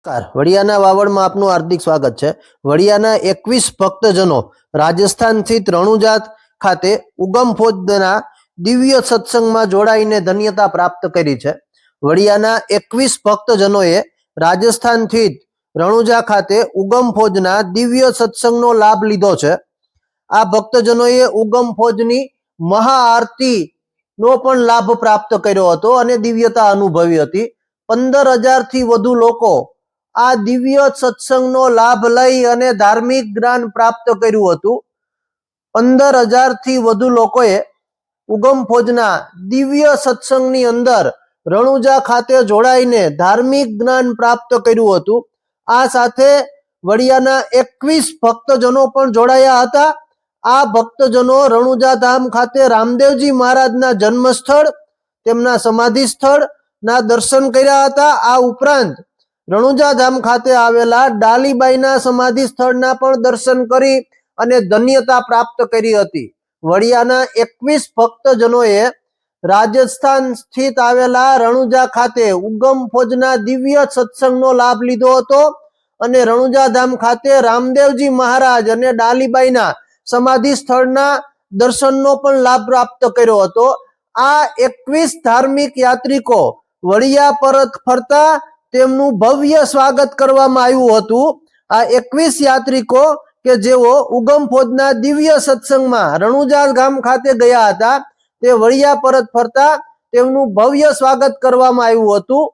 વડિયાના વાવડમાં આપનું હાર્દિક સ્વાગત છે। વડિયાના 21 ભક્તજનો રાજસ્થાનથી રણુજા ખાતે ઉગમ ફૌજના દિવ્ય સત્સંગમાં જોડાઈને ધન્યતા પ્રાપ્ત કરી છે। વડિયાના 21 ભક્તજનોએ રાજસ્થાનથી રણુજા ખાતે ઉગમ ફૌજના દિવ્ય સત્સંગનો લાભ લીધો છે। આ ભક્તજનોએ ઉગમ ફૌજની મહાઆરતીનો પણ લાભ પ્રાપ્ત કર્યો હતો અને દિવ્યતા અનુભવી હતી। 15,000 થી વધુ લોકો આ દિવ્ય સત્સંગનો લાભ લઈ અને ધાર્મિક જ્ઞાન પ્રાપ્ત કર્યું હતું। 15,000 થી વધુ લોકોએ ઉગમ ફૌજના દિવ્ય સત્સંગની અંદર રણુજા ખાતે જોડાઈને ધાર્મિક જ્ઞાન પ્રાપ્ત કર્યું હતું। આ સાથે વડિયાના 21 ભક્તજનો પણ જોડાયા હતા। આ ભક્તજનો રણુજા ધામ ખાતે રામદેવજી મહારાજના જન્મ સ્થળ, તેમના સમાધિ સ્થળના દર્શન કર્યા હતા। આ ઉપરાંત રણુજા ધામ ખાતે આવેલા ડાલીબાઈના સમાધિ સ્થળના પણ દર્શન કરી અને ધન્યતા પ્રાપ્ત કરી હતી। વડિયાના 21 ભક્તજનોએ રાજસ્થાન સ્થિત આવેલા રણુજા ખાતે ઉગમ ફૌજના દિવ્ય સત્સંગનો લાભ લીધો હતો અને રણુજા ધામ ખાતે રામદેવજી મહારાજ અને ડાલીબાઈના સમાધિ સ્થળના દર્શનનો પણ લાભ પ્રાપ્ત કર્યો હતો। આ 21 ધાર્મિક યાત્રિકો વડિયા પરત ફરતા તેમનું ભવ્ય સ્વાગત કરવામાં આવ્યું હતું। આ 21 યાત્રિકો કે જેઓ ઉગમ ફૌજના દિવ્ય સત્સંગમાં રણુજા ગામ ખાતે ગયા હતા, તે વડિયા પરત ફરતા તેમનું ભવ્ય સ્વાગત કરવામાં આવ્યું હતું।